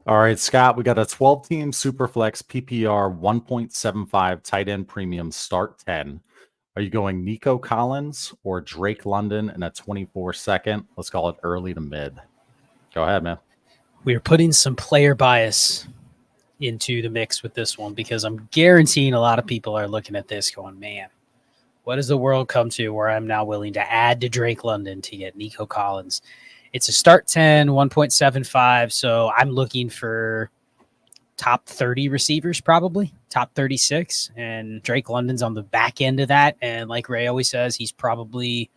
All right, Scott, we got a 12-team Superflex PPR 1.75 tight end premium start 10. Are you going Nico Collins or Drake London in a 24-second? Let's call it early to mid. Go ahead, man. We're putting some player bias into the mix with this one because I'm guaranteeing a lot of people are looking at this going, man, what does the world come to where I'm now willing to add to Drake London to get Nico Collins? It's a start 10, 1.75, so I'm looking for top 30 receivers, probably top 36, and Drake London's on the back end of that. And like Ray always says, he's probably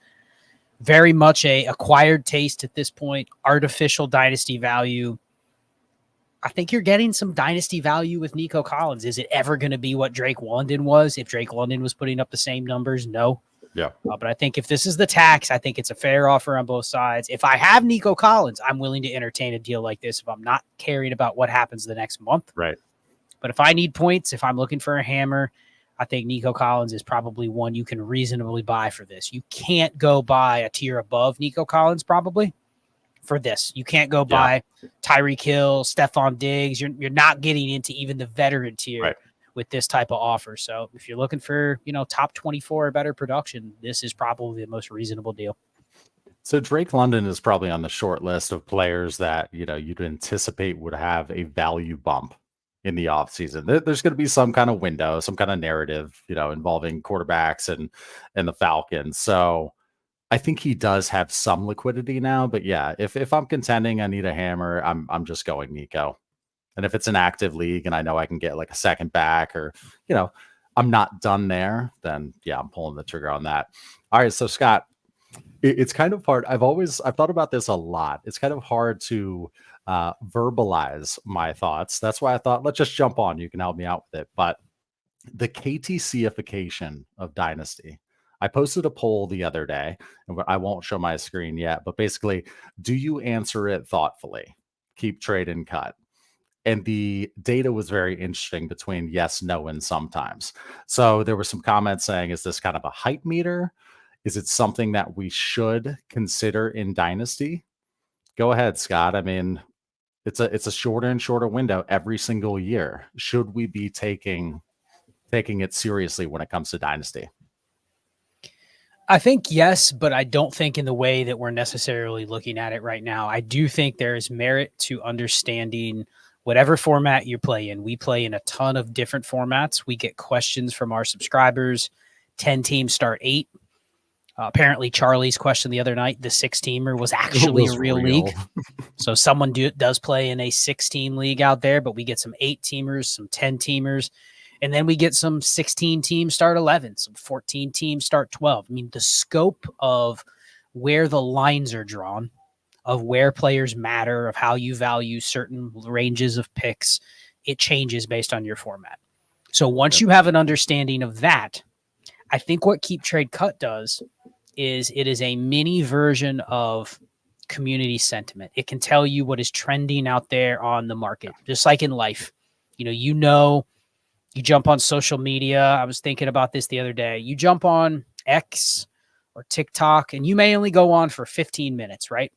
very much a acquired taste at this point, artificial dynasty value. I think you're getting some dynasty value with Nico Collins. Is it ever going to be what Drake London was? If Drake London was putting up the same numbers, no. Yeah. But I think if this is the tax, I think it's a fair offer on both sides. If I have Nico Collins, I'm willing to entertain a deal like this if I'm not caring about what happens the next month. Right. But if I need points, if I'm looking for a hammer, I think Nico Collins is probably one you can reasonably buy for this. You can't go buy a tier above Nico Collins probably for this. You can't go buy Tyreek Hill, Stephon Diggs. You're not getting into even the veteran tier with this type of offer. So if you're looking for, top 24 or better production, this is probably the most reasonable deal. So Drake London is probably on the short list of players that, you'd anticipate would have a value bump in the offseason. There's going to be some kind of window, some kind of narrative, involving quarterbacks and the Falcons. So I think he does have some liquidity now, but yeah, if I'm contending, I need a hammer, I'm just going Nico. And if it's an active league and I know I can get like a second back or, I'm not done there, then yeah, I'm pulling the trigger on that. All right. So Scott, it's kind of hard. I've thought about this a lot. It's kind of hard to verbalize my thoughts. That's why I thought, let's just jump on. You can help me out with it. But the KTC-ification of Dynasty. I posted a poll the other day, and I won't show my screen yet, but basically, do you answer it thoughtfully? Keep, trade, and cut. And the data was very interesting between yes, no, and sometimes. So there were some comments saying, is this kind of a hype meter? Is it something that we should consider in Dynasty? Go ahead, Scott. I mean, it's a shorter and shorter window every single year. Should we be taking it seriously when it comes to Dynasty? I think yes, but I don't think in the way that we're necessarily looking at it right now. I do think there is merit to understanding whatever format you play in. We play in a ton of different formats. We get questions from our subscribers. 10 teams start 8. Apparently, Charlie's question the other night, the 6-teamer was actually a real league. So someone does play in a 6-team league out there, but we get some 8-teamers, some 10-teamers. And then we get some 16 teams start 11, some 14 teams start 12. I mean, the scope of where the lines are drawn, of where players matter, of how you value certain ranges of picks, it changes based on your format. So once you have an understanding of that, I think what Keep Trade Cut does is it is a mini version of community sentiment. It can tell you what is trending out there on the market, just like in life. You jump on social media. I was thinking about this the other day. You jump on X or TikTok, and you may only go on for 15 minutes, right?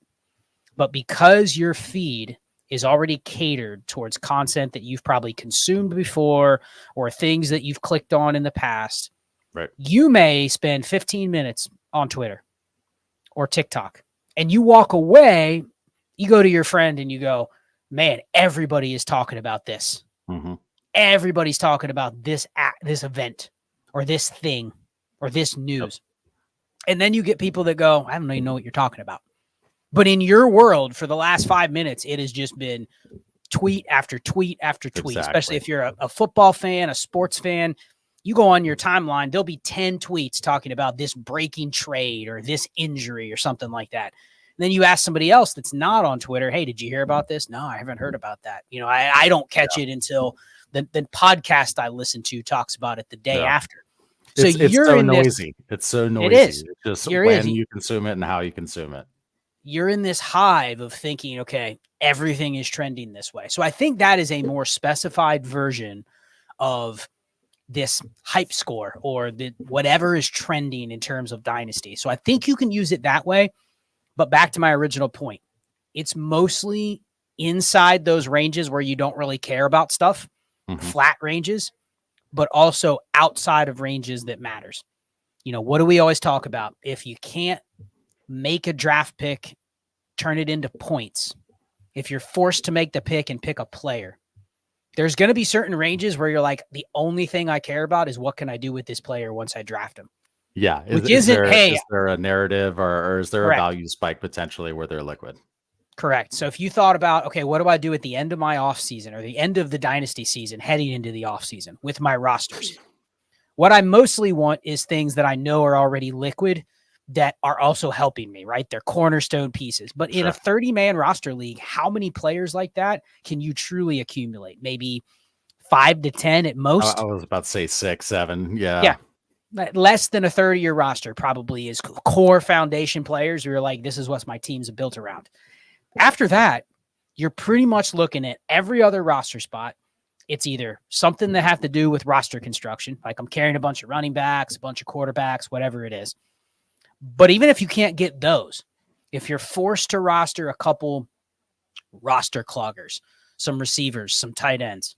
But because your feed is already catered towards content that you've probably consumed before or things that you've clicked on in the past, right? You may spend 15 minutes on Twitter or TikTok, and you walk away, you go to your friend and you go, man, everybody is talking about this. Mm-hmm. Everybody's talking about this event or this thing or this news. Yep. And then you get people that go, I don't even know what you're talking about. But in your world for the last 5 minutes, it has just been tweet after tweet after tweet, especially if you're a football fan, a sports fan. You go on your timeline, there'll be 10 tweets talking about this breaking trade or this injury or something like that. And then you ask somebody else that's not on Twitter, hey, did you hear about this? No, I haven't heard about that. I don't catch it until the podcast I listen to talks about it the day after. So it's so noisy. It's so noisy. It is. It's just when you consume it and how you consume it. You're in this hive of thinking, okay, everything is trending this way. So I think that is a more specified version of this hype score or whatever is trending in terms of Dynasty. So I think you can use it that way. But back to my original point, it's mostly inside those ranges where you don't really care about stuff, flat ranges, but also outside of ranges that matters. You know, what do we always talk about? If you can't make a draft pick, turn it into points. If you're forced to make the pick and pick a player, there's going to be certain ranges where you're like, the only thing I care about is what can I do with this player once I draft him. Yeah. Is there a narrative or is there correct. A value spike potentially where they're liquid? Correct. So if you thought about, okay, what do I do at the end of my offseason or the end of the dynasty season, heading into the offseason with my rosters? What I mostly want is things that I know are already liquid that are also helping me, right? They're cornerstone pieces. But in a 30-man roster league, how many players like that can you truly accumulate? Maybe 5 to 10 at most? I was about to say 6, 7. Yeah. Yeah. Less than a 30-year roster probably is core foundation players who are like, this is what my team's built around. After that, you're pretty much looking at every other roster spot. It's either something that have to do with roster construction, like I'm carrying a bunch of running backs, a bunch of quarterbacks, whatever it is. But even if you can't get those, if you're forced to roster a couple roster cloggers, some receivers, some tight ends,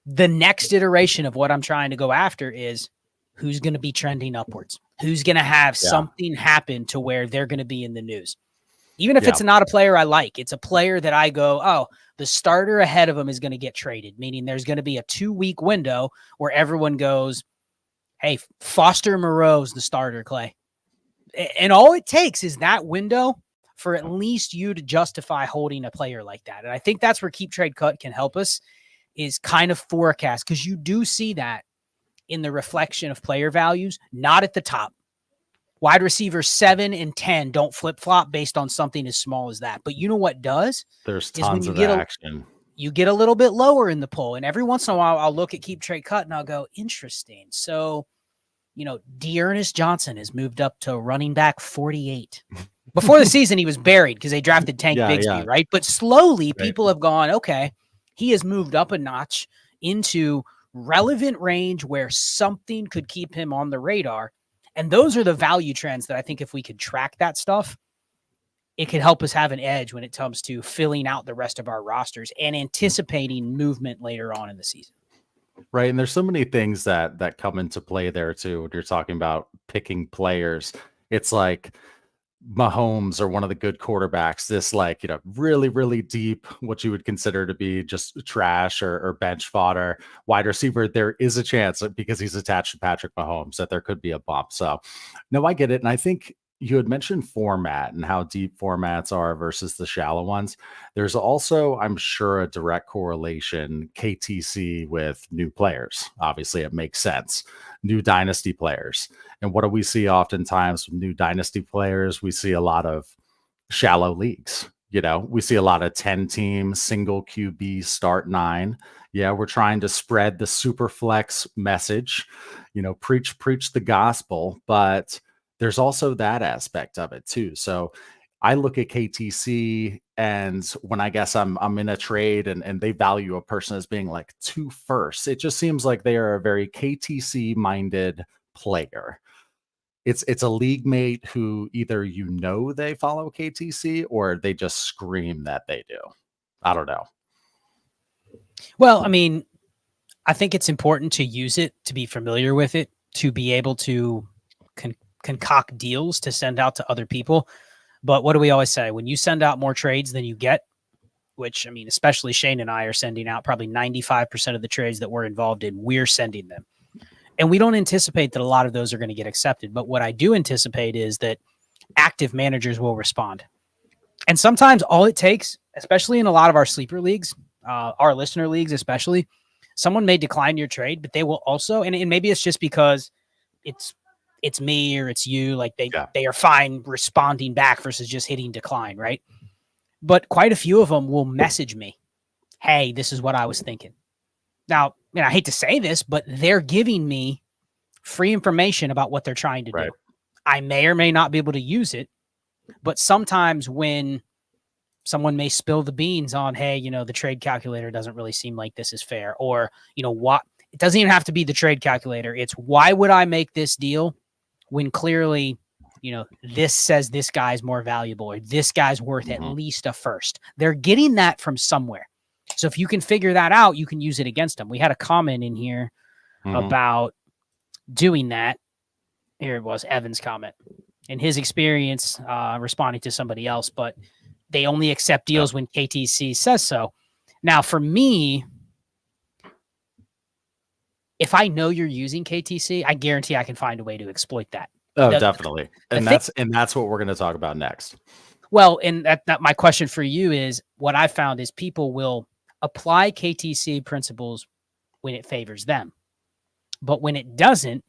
the next iteration of what I'm trying to go after is who's going to be trending upwards, who's going to have something happen to where they're going to be in the news. Even if it's not a player I like, it's a player that I go, oh, the starter ahead of him is going to get traded, meaning there's going to be a 2-week window where everyone goes, hey, Foster Moreau's the starter, Clay. And all it takes is that window for at least you to justify holding a player like that. And I think that's where Keep Trade Cut can help us, is kind of forecast, because you do see that in the reflection of player values, not at the top. Wide receivers 7 and 10 don't flip-flop based on something as small as that. But you know what does? There's tons of action. You get a little bit lower in the poll. And every once in a while, I'll look at Keep Trade Cut and I'll go, interesting. So, you know, Dearness Johnson has moved up to running back 48. Before the season, he was buried because they drafted Tank Bigsby, right? But slowly, people have gone, okay, he has moved up a notch into relevant range where something could keep him on the radar. And those are the value trends that I think if we could track that stuff, it could help us have an edge when it comes to filling out the rest of our rosters and anticipating movement later on in the season. Right. And there's so many things that come into play there too. When you're talking about picking players, it's like Mahomes or one of the good quarterbacks, this like, you know, really, really deep, what you would consider to be just trash or bench fodder wide receiver. There is a chance because he's attached to Patrick Mahomes that there could be a bump. So no, I get it. And I think you had mentioned format and how deep formats are versus the shallow ones. There's also, I'm sure, a direct correlation KTC with new players. Obviously, it makes sense. New dynasty players. And what do we see oftentimes with new dynasty players? We see a lot of shallow leagues. You know, we see a lot of 10-team single QB start 9. Yeah, we're trying to spread the super flex message, you know, preach the gospel, but there's also that aspect of it too. So I look at KTC, and when I guess I'm in a trade and they value a person as being like 2 firsts, it just seems like they are a very KTC minded player. It's a league mate who either you know they follow KTC or they just scream that they do. I don't know. Well, I mean, I think it's important to use it, to be familiar with it, to be able to concoct deals to send out to other people. But what do we always say? When you send out more trades than you get, which, I mean, especially Shane and I are sending out probably 95% of the trades that we're involved in, we're sending them. And we don't anticipate that a lot of those are going to get accepted. But what I do anticipate is that active managers will respond. And sometimes all it takes, especially in a lot of our sleeper leagues, our listener leagues especially, someone may decline your trade, but they will also, and maybe it's just because it's me or it's you, like they are fine responding back versus just hitting decline, right? But quite a few of them will message me, hey, this is what I was thinking. Now, I hate to say this, but they're giving me free information about what they're trying to do. I may or may not be able to use it, but sometimes when someone may spill the beans on, hey, you know, the trade calculator doesn't really seem like this is fair, or, you know, what, it doesn't even have to be the trade calculator. It's why would I make this deal when clearly this says this guy's more valuable or this guy's worth at least a first. They're getting that from somewhere. So if you can figure that out, you can use it against them. We had a comment in here about doing that. Here it was, Evan's comment. In his experience, responding to somebody else, but they only accept deals when KTC says so. Now, for me, if I know you're using KTC, I guarantee I can find a way to exploit that. Oh, definitely. And that's what we're going to talk about next. Well, and that my question for you is, what I found is people will apply KTC principles when it favors them. But when it doesn't,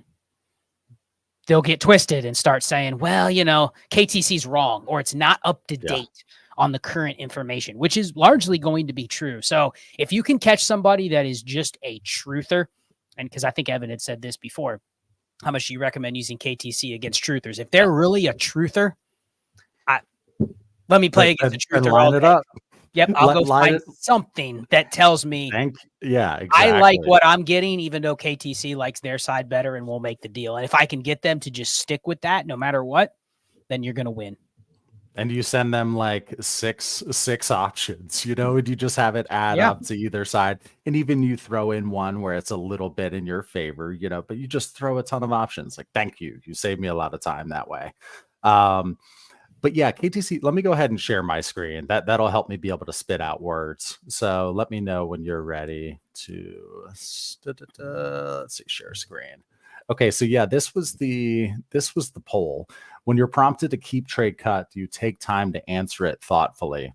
they'll get twisted and start saying, well, KTC's wrong, or it's not up to date on the current information, which is largely going to be true. So if you can catch somebody that is just a truther, and because I think Evan had said this before, how much do you recommend using KTC against truthers? If they're really a truther, let me play against a truther. Line it up. Yep, I'll go find something that tells me, exactly. I like what I'm getting, even though KTC likes their side better, and we'll make the deal. And if I can get them to just stick with that no matter what, then you're going to win. And you send them like six options, and you just have it add up to either side. And even you throw in one where it's a little bit in your favor, but you just throw a ton of options. Like, thank you. You saved me a lot of time that way. But yeah, KTC, let me go ahead and share my screen. That'll help me be able to spit out words. So let me know when you're ready to, let's see, share screen. Okay, so yeah, this was the poll. When you're prompted to keep, trade, cut, do you take time to answer it thoughtfully?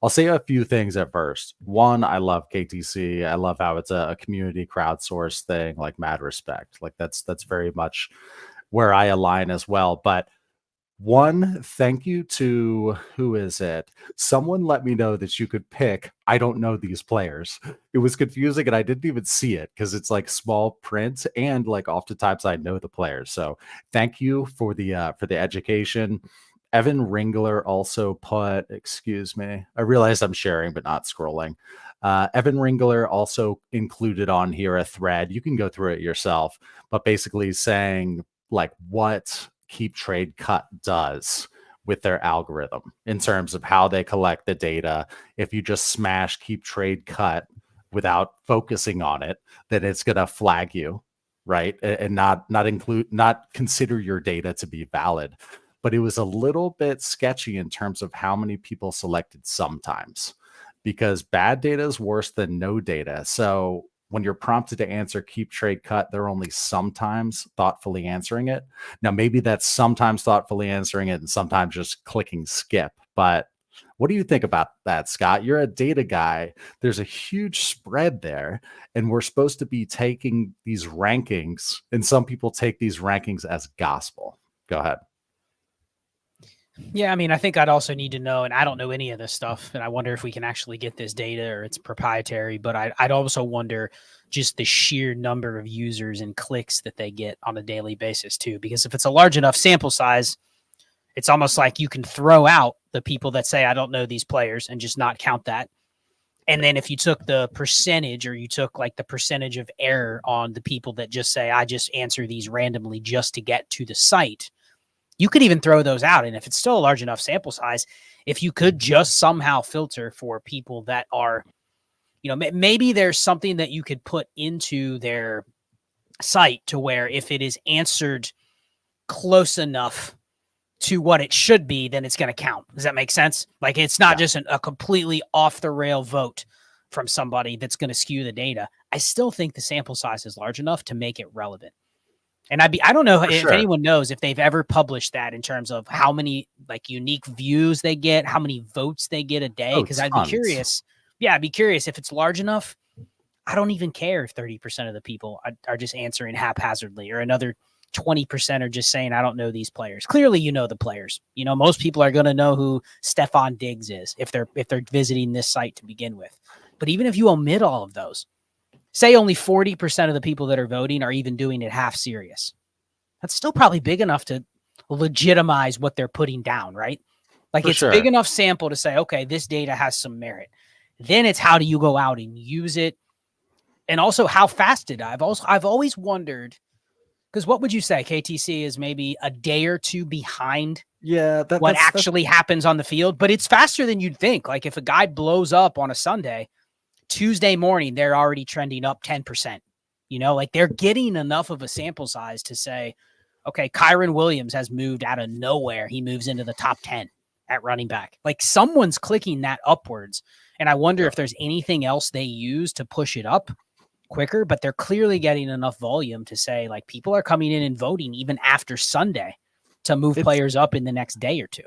I'll say a few things at first. One, I love KTC. I love how it's a community crowdsourced thing, like mad respect. Like that's very much where I align as well. But one, thank you to, who is it? Someone let me know that you could pick, I don't know these players. It was confusing and I didn't even see it because it's like small print and like oftentimes I know the players. So thank you for the education. Evan Ringler also put, excuse me, I realized I'm sharing but not scrolling. Evan Ringler also included on here a thread. You can go through it yourself, but basically saying like what keep, trade, cut does with their algorithm in terms of how they collect the data. If you just smash keep, trade, cut without focusing on it, then it's going to flag you, right? And not consider your data to be valid. But it was a little bit sketchy in terms of how many people selected sometimes, because bad data is worse than no data. So when you're prompted to answer keep, trade, cut, they're only sometimes thoughtfully answering it. Now, maybe that's sometimes thoughtfully answering it and sometimes just clicking skip. But what do you think about that, Scott? You're a data guy. There's a huge spread there, and we're supposed to be taking these rankings, and some people take these rankings as gospel. Go ahead. Yeah, I mean, I think I'd also need to know, and I don't know any of this stuff, and I wonder if we can actually get this data or it's proprietary, but I'd also wonder just the sheer number of users and clicks that they get on a daily basis too, because if it's a large enough sample size, it's almost like you can throw out the people that say, I don't know these players, and just not count that. And then if you took the percentage, or you took like the percentage of error on the people that just say, I just answer these randomly just to get to the site, you could even throw those out. And if it's still a large enough sample size, if you could just somehow filter for people that are, maybe there's something that you could put into their site to where if it is answered close enough to what it should be, then it's going to count. Does that make sense? Like it's not just a completely off the rail vote from somebody that's going to skew the data. I still think the sample size is large enough to make it relevant. And I don't know if anyone knows if they've ever published that in terms of how many like unique views they get, how many votes they get a day. Because I'd be curious. Yeah, I'd be curious if it's large enough. I don't even care if 30% of the people are just answering haphazardly, or another 20% are just saying, I don't know these players. Clearly, you know the players. Most people are going to know who Stephon Diggs is if they're visiting this site to begin with. But even if you omit all of those, say only 40% of the people that are voting are even doing it half serious, that's still probably big enough to legitimize what they're putting down, right? Like it's big enough sample to say, okay, this data has some merit. Then it's how do you go out and use it? And also how fast I've always wondered, Because what would you say? KTC is maybe a day or two behind what that's actually happens on the field, but it's faster than you'd think. Like if a guy blows up on a Sunday, Tuesday morning, they're already trending up 10%. Like they're getting enough of a sample size to say, okay, Kyron Williams has moved out of nowhere. He moves into the top 10 at running back. Like someone's clicking that upwards. And I wonder if there's anything else they use to push it up quicker, but they're clearly getting enough volume to say like people are coming in and voting even after Sunday to move players up in the next day or two.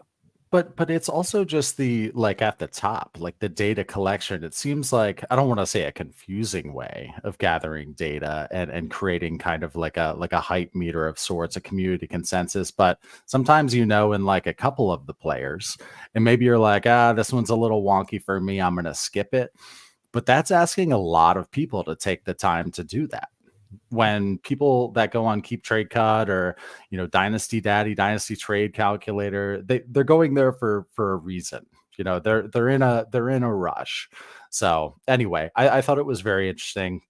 But it's also just the like at the top, like the data collection. It seems like, I don't want to say a confusing way of gathering data and creating kind of like a hype meter of sorts, a community consensus. But sometimes in like a couple of the players, and maybe you're like, this one's a little wonky for me, I'm gonna skip it. But that's asking a lot of people to take the time to do that. When people that go on Keep Trade Cut or Dynasty Daddy, Dynasty Trade Calculator, they're going there for a reason. They're in a rush. So anyway, I thought it was very interesting.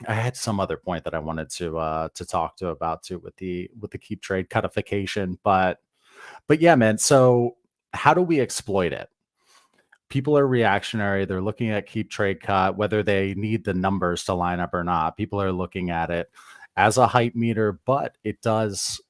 I had some other point that I wanted to talk about with the Keep Trade Cutification, but yeah, man. So how do we exploit it? People are reactionary. They're looking at Keep Trade Cut, whether they need the numbers to line up or not. People are looking at it as a hype meter, but it does,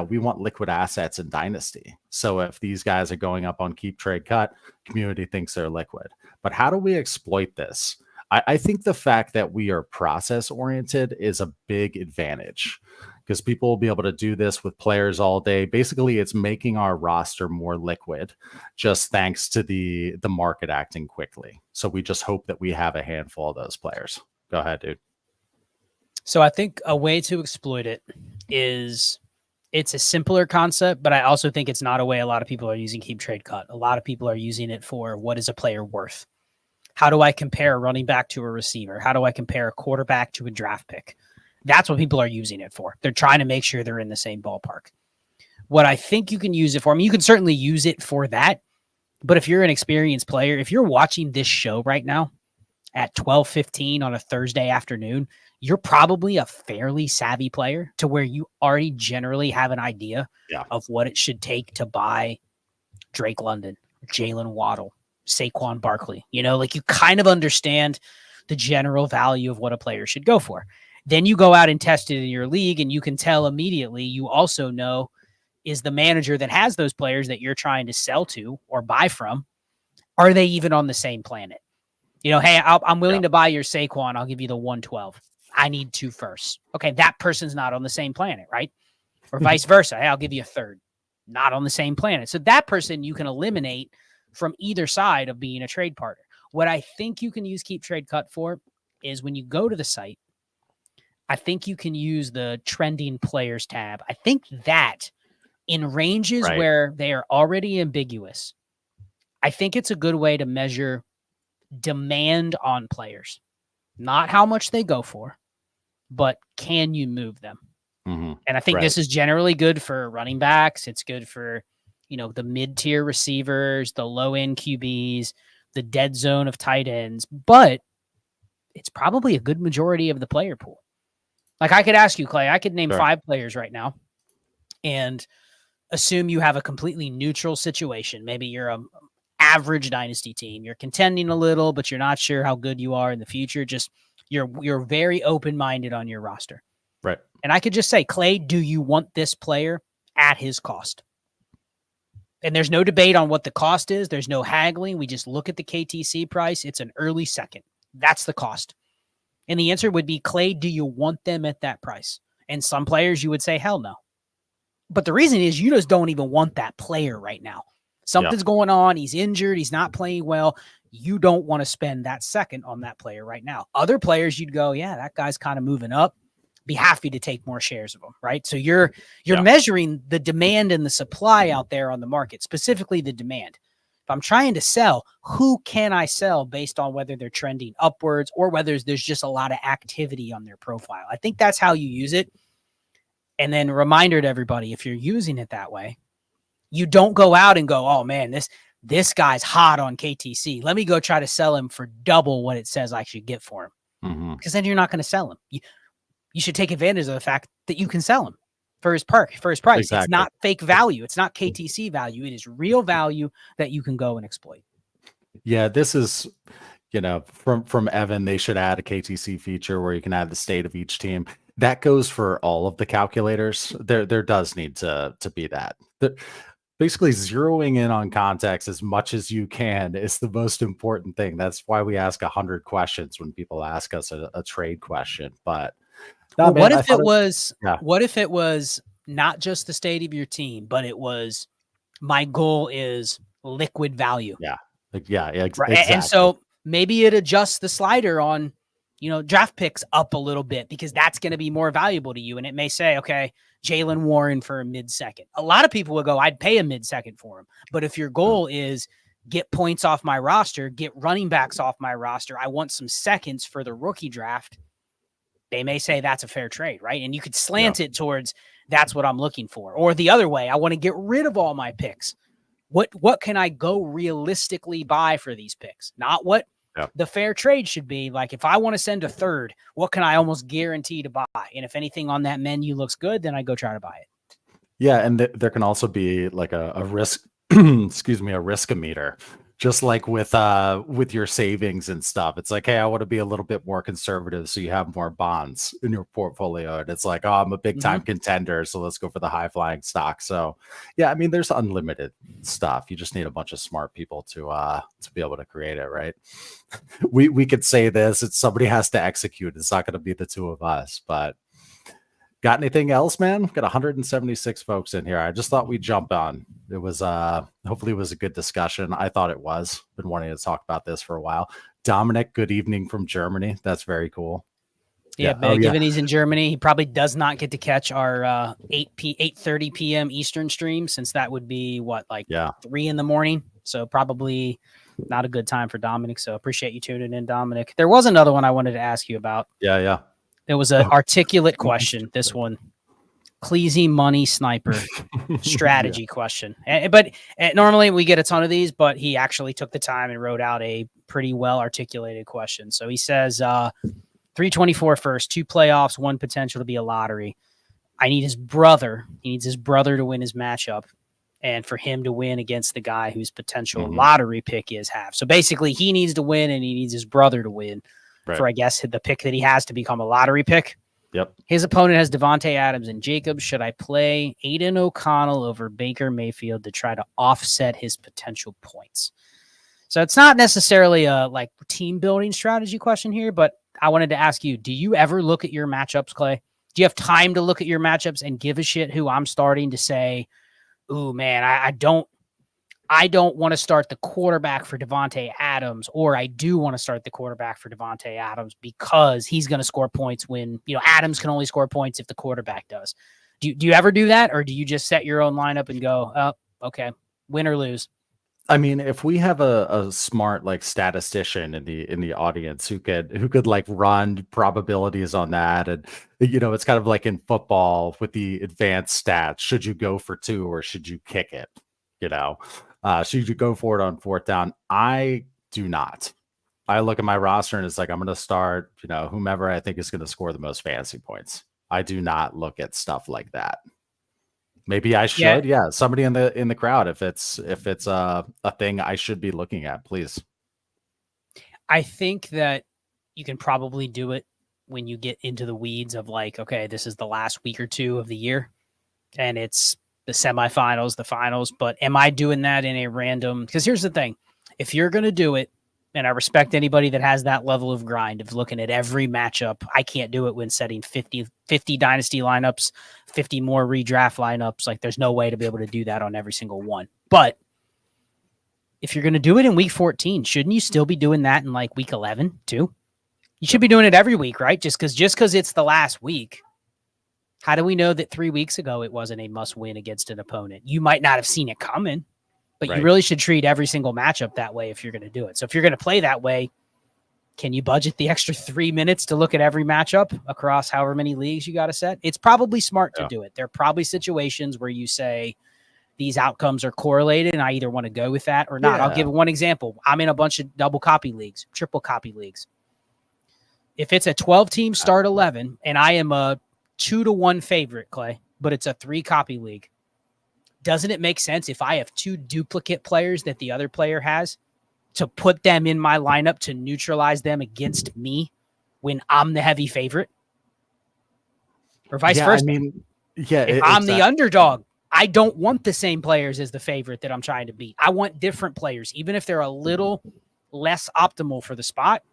we want liquid assets in Dynasty. So if these guys are going up on Keep Trade Cut, community thinks they're liquid. But how do we exploit this? I think the fact that we are process oriented is a big advantage, because people will be able to do this with players all day. Basically, it's making our roster more liquid, just thanks to the market acting quickly. So we just hope that we have a handful of those players. Go ahead, dude. So I think a way to exploit it is, it's a simpler concept, but I also think it's not a way a lot of people are using Keep Trade Cut. A lot of people are using it for, what is a player worth? How do I compare a running back to a receiver? How do I compare a quarterback to a draft pick? That's what people are using it for. They're trying to make sure they're in the same ballpark. What I think you can use it for, you can certainly use it for that. But if you're an experienced player, if you're watching this show right now at 12:15 on a Thursday afternoon, you're probably a fairly savvy player to where you already generally have an idea of what it should take to buy Drake London, Jalen Waddle, Saquon Barkley. Like you kind of understand the general value of what a player should go for. Then you go out and test it in your league, and you can tell immediately. You also know, is the manager that has those players that you're trying to sell to or buy from, are they even on the same planet? Hey, I'm willing to buy your Saquon. I'll give you the 112. I need 2 firsts. Okay, that person's not on the same planet, right? Or vice versa. Hey, I'll give you a 3rd. Not on the same planet. So that person you can eliminate from either side of being a trade partner. What I think you can use Keep Trade Cut for is, when you go to the site, I think you can use the trending players tab. I think that in ranges where they are already ambiguous, I think it's a good way to measure demand on players. Not how much they go for, but can you move them? Mm-hmm. And I think this is generally good for running backs. It's good for, the mid-tier receivers, the low-end QBs, the dead zone of tight ends, but it's probably a good majority of the player pool. Like I could ask you, Clay, I could name 5 players right now and assume you have a completely neutral situation. Maybe you're an average Dynasty team. You're contending a little, but you're not sure how good you are in the future. Just you're very open-minded on your roster. Right. And I could just say, Clay, do you want this player at his cost? And there's no debate on what the cost is. There's no haggling. We just look at the KTC price. It's an early second. That's the cost. And the answer would be, Clay, do you want them at that price? And some players you would say, hell no. But the reason is you just don't even want that player right now. Something's going on. He's injured. He's not playing well. You don't want to spend that second on that player right now. Other players, you'd go, yeah, that guy's kind of moving up. Be happy to take more shares of them, right? So you're measuring the demand and the supply out there on the market, specifically the demand. If I'm trying to sell, who can I sell based on whether they're trending upwards or whether there's just a lot of activity on their profile? I think that's how you use it. And then a reminder to everybody, if you're using it that way, you don't go out and go, oh man, this guy's hot on KTC. Let me go try to sell him for double what it says I should get for him. Because then you're not going to sell him. you should take advantage of the fact that you can sell him for his price. Exactly. It's not fake value. It's not KTC value. It is real value that you can go and exploit. Yeah, this is, from Evan, they should add a KTC feature where you can add the state of each team. That goes for all of the calculators. There does need to be that. Basically, zeroing in on context as much as you can is the most important thing. That's why we ask 100 questions when people ask us a trade question. But well, what if it was not just the state of your team, but it was my goal is liquid value. Yeah. Right. Exactly. And so maybe it adjusts the slider on, draft picks up a little bit because that's going to be more valuable to you. And it may say, okay, Jaylen Warren for a mid-second. A lot of people will go, I'd pay a mid-second for him. But if your goal is get points off my roster, get running backs off my roster, I want some seconds for the rookie draft, they may say that's a fair trade, right? And you could slant it towards that's what I'm looking for. Or the other way, I want to get rid of all my picks. What can I go realistically buy for these picks? Not what the fair trade should be. Like if I want to send a third, what can I almost guarantee to buy? And if anything on that menu looks good, then I go try to buy it. Yeah, and there can also be like a risk, excuse me, a risk-o-meter. Just like with your savings and stuff. It's like, hey, I want to be a little bit more conservative so you have more bonds in your portfolio. And it's like, oh, I'm a big time contender, so let's go for the high flying stock. So yeah, I mean, there's unlimited stuff. You just need a bunch of smart people to be able to create it, right? We could say this, somebody has to execute. It's not going to be the two of us, but got anything else, man? Got 176 folks in here. I just thought we'd jump on. It was hopefully it was a good discussion. I thought it was. Been wanting to talk about this for a while. Dominic, good evening from Germany. That's very cool. Yeah, given he's in Germany, he probably does not get to catch our 8:30 p.m. Eastern stream, since that would be 3 in the morning. So probably not a good time for Dominic. So appreciate you tuning in, Dominic. There was another one I wanted to ask you about. Yeah. There was an articulate question. This one, Cleasy Money Sniper strategy question. But normally we get a ton of these, but he actually took the time and wrote out a pretty well articulated question. So he says, 324 first, 2 playoffs, 1 potential to be a lottery. I need his brother. He needs his brother to win his matchup and for him to win against the guy whose potential lottery pick is half. So basically he needs to win and he needs his brother to win. Right. For, I guess, the pick that he has to become a lottery pick. Yep. His opponent has Devontae Adams and Jacobs. Should I play Aiden O'Connell over Baker Mayfield to try to offset his potential points? So it's not necessarily a team building strategy question here, but I wanted to ask you, do you ever look at your matchups, Clay? Do you have time to look at your matchups and give a shit who I'm starting to say, ooh, man, I don't want to start the quarterback for Devontae Adams, or I do want to start the quarterback for Devontae Adams because he's going to score points when, Adams can only score points if the quarterback does. Do you ever do that? Or do you just set your own lineup and go, oh, okay, win or lose? I mean, if we have a smart statistician in the audience who could run probabilities on that, and it's kind of like in football with the advanced stats, should you go for 2 or should you kick it? Should you go for it on 4th down? I do not. I look at my roster and it's like, I'm going to start, whomever I think is going to score the most fantasy points. I do not look at stuff like that. Maybe I should. Yeah. Somebody in the crowd, if it's a thing I should be looking at, please. I think that you can probably do it when you get into the weeds of okay, this is the last week or 2 of the year and it's the semifinals, the finals, but am I doing that in a random? Because here's the thing. If you're going to do it, and I respect anybody that has that level of grind of looking at every matchup, I can't do it when setting 50 dynasty lineups, 50 more redraft lineups. There's no way to be able to do that on every single one. But if you're going to do it in week 14, shouldn't you still be doing that in week 11 too? You should be doing it every week, right? Just because it's the last week. How do we know that 3 weeks ago it wasn't a must-win against an opponent? You might not have seen it coming, but you really should treat every single matchup that way if you're going to do it. So if you're going to play that way, can you budget the extra 3 minutes to look at every matchup across however many leagues you got to set? It's probably smart to do it. There are probably situations where you say these outcomes are correlated and I either want to go with that or not. I'll give one example. I'm in a bunch of double copy leagues, triple copy leagues. If it's a 12-team start 11 and I am a 2-1 favorite, Clay, but it's a 3-copy league, doesn't it make sense if I have 2 duplicate players that the other player has to put them in my lineup to neutralize them against me when I'm the heavy favorite? Or vice versa. I mean, yeah. If I'm the underdog, I don't want the same players as the favorite that I'm trying to beat. I want different players, even if they're a little less optimal for the spot.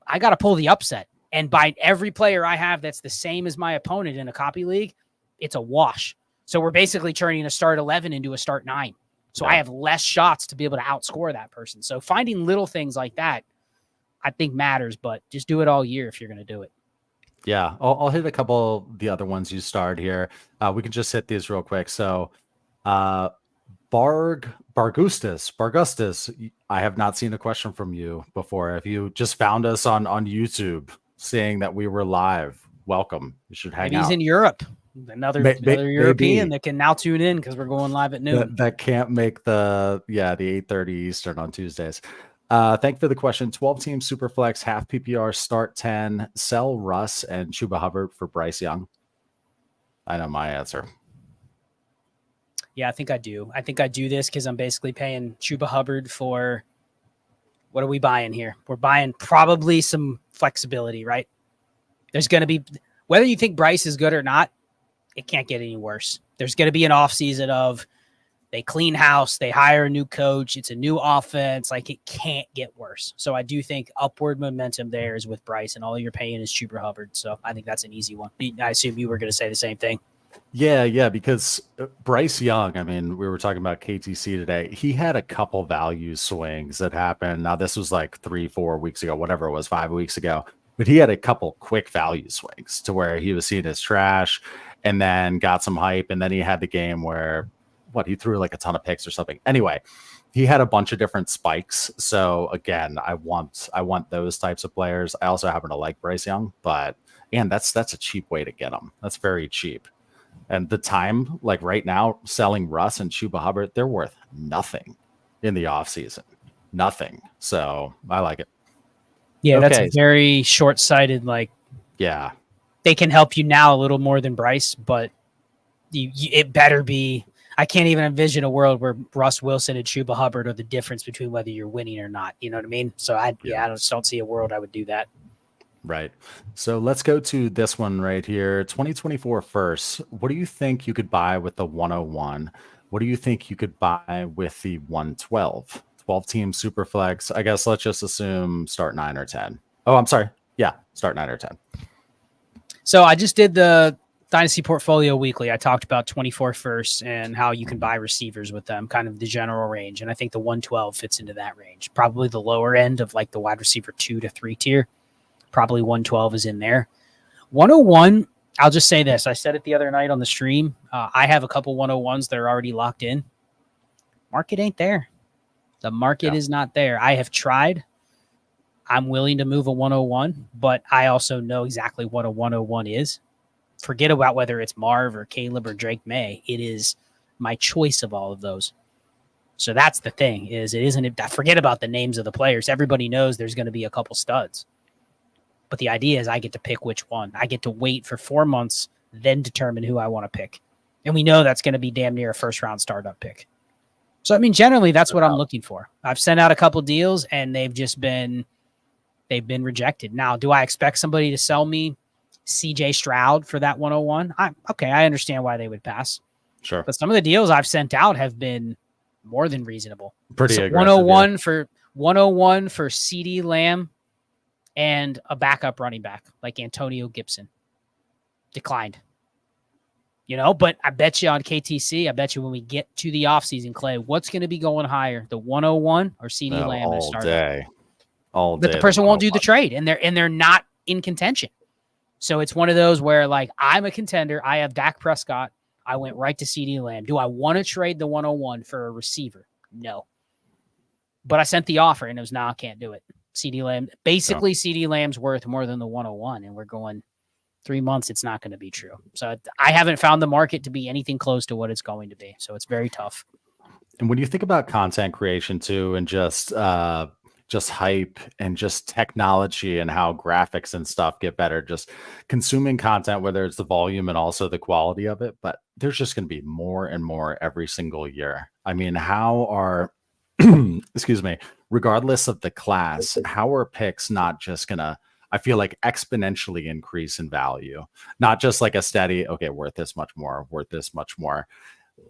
I got to pull the upset. And by every player I have that's the same as my opponent in a copy league, it's a wash. So we're basically turning a start 11 into a start 9. So I have less shots to be able to outscore that person. So finding little things like that, I think matters, but just do it all year if you're going to do it. Yeah, I'll hit a couple of the other ones you starred here. We can just hit these real quick. So Bargustus, I have not seen a question from you before. If you just found us on YouTube, seeing that we were live, welcome. You should hang out. He's in Europe. Another European that can now tune in because we're going live at noon. That can't make the 8:30 Eastern on Tuesdays. Thank you for the question. 12-team Superflex, half PPR, start 10, sell Russ and Chuba Hubbard for Bryce Young. I know my answer. Yeah, I think I do. I think I do this because I'm basically paying Chuba Hubbard for what are we buying here? We're buying probably some flexibility, right? There's going to be, whether you think Bryce is good or not, it can't get any worse. There's going to be an offseason of they clean house, they hire a new coach, it's a new offense. Like, it can't get worse. So I do think upward momentum there is with Bryce, and all you're paying is Chuba Hubbard. So I think that's an easy one. I assume you were going to say the same thing. Yeah, because Bryce Young, I mean, we were talking about KTC today. He had a couple value swings that happened. Now, this was like 3-4 weeks ago, whatever it was, 5 weeks ago. But he had a couple quick value swings to where he was seen as trash and then got some hype. And then he had the game where, he threw like a ton of picks or something. Anyway, he had a bunch of different spikes. So again, I want those types of players. I also happen to like Bryce Young, and that's a cheap way to get him. That's very cheap. And the time, like right now, selling Russ and Chuba Hubbard, they're worth nothing in the offseason. Nothing. So I like it. Yeah, okay. That's very short-sighted. Like, yeah, they can help you now a little more than Bryce, but it better be. I can't even envision a world where Russ Wilson and Chuba Hubbard are the difference between whether you're winning or not. You know what I mean? So I just don't see a world I would do that. Right. So let's go to this one right here. 2024 first. What do you think you could buy with the 101? What do you think you could buy with the 112? 12-team Superflex. I guess let's just assume start 9 or 10. Oh, I'm sorry. Yeah, start 9 or 10. So I just did the Dynasty Portfolio Weekly. I talked about 24 first and how you can buy receivers with them, kind of the general range. And I think the 112 fits into that range. Probably the lower end of like the wide receiver 2 to 3 tier. Probably 112 is in there. 101, I'll just say this. I said it the other night on the stream. I have a couple 101s that are already locked in. Market ain't there. The market is not there. I have tried. I'm willing to move a 101, but I also know exactly what a 101 is. Forget about whether it's Marv or Caleb or Drake May. It is my choice of all of those. So that's the thing forget about the names of the players. Everybody knows there's going to be a couple studs. But the idea is I get to pick which one. I get to wait for 4 months, then determine who I want to pick. And we know that's going to be damn near a first-round startup pick. So, I mean, generally, that's what I'm looking for. I've sent out a couple deals, and they've been rejected. Now, do I expect somebody to sell me CJ Stroud for that 101? I understand why they would pass. Sure. But some of the deals I've sent out have been more than reasonable. Pretty aggressive. 101 for 101 for CeeDee Lamb and a backup running back like Antonio Gibson. Declined. But I bet you on KTC, I bet you when we get to the offseason, Clay, what's going to be going higher, the 101 or CeeDee Lamb? All day. But the person won't do the trade, and they're not in contention. So it's one of those where, like, I'm a contender. I have Dak Prescott. I went right to CeeDee Lamb. Do I want to trade the 101 for a receiver? No. But I sent the offer, and it was, I can't do it. CeeDee Lamb. Basically, CeeDee Lamb's worth more than the 101, and we're going 3 months. It's not going to be true. So I haven't found the market to be anything close to what it's going to be. So it's very tough. And when you think about content creation, too, and just just hype and just technology and how graphics and stuff get better, just consuming content, whether it's the volume and also the quality of it. But there's just going to be more and more every single year. I mean, how are, excuse me, regardless of the class, how are picks not just going to, I feel like, exponentially increase in value, not just like a steady, okay, worth this much more, worth this much more.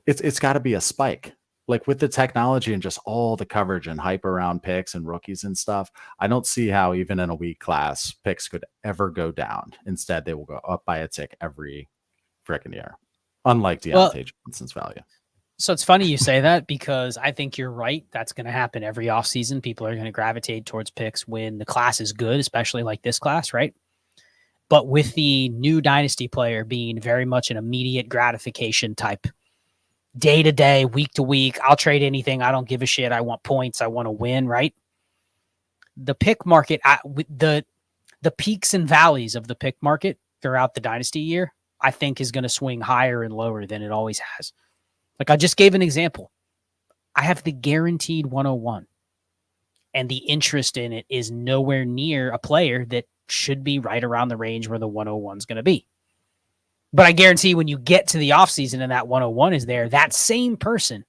It's got to be a spike. Like with the technology and just all the coverage and hype around picks and rookies and stuff, I don't see how even in a weak class picks could ever go down. Instead, they will go up by a tick every freaking year, unlike Deontay Johnson's value. So it's funny you say that, because I think you're right. That's going to happen every offseason. People are going to gravitate towards picks when the class is good, especially like this class, right? But with the new Dynasty player being very much an immediate gratification type, day to day, week to week, I'll trade anything. I don't give a shit. I want points. I want to win, right? The pick market, the peaks and valleys of the pick market throughout the Dynasty year, I think is going to swing higher and lower than it always has. Like I just gave an example. I have the guaranteed 101, and the interest in it is nowhere near a player that should be right around the range where the 101 is going to be. But I guarantee when you get to the offseason and that 101 is there, that same person,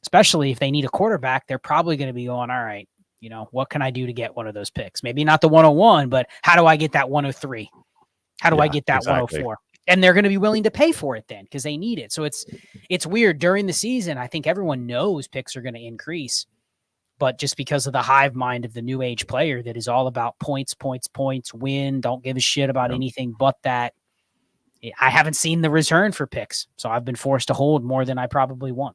especially if they need a quarterback, they're probably going to be going, all right, you know, what can I do to get one of those picks? Maybe not the 101, but how do I get that 103? How do I get that 104? And they're going to be willing to pay for it then because they need it. So it's weird. During the season, I think everyone knows picks are going to increase. But just because of the hive mind of the new age player that is all about points, win, don't give a shit about anything but that, I haven't seen the return for picks. So I've been forced to hold more than I probably want.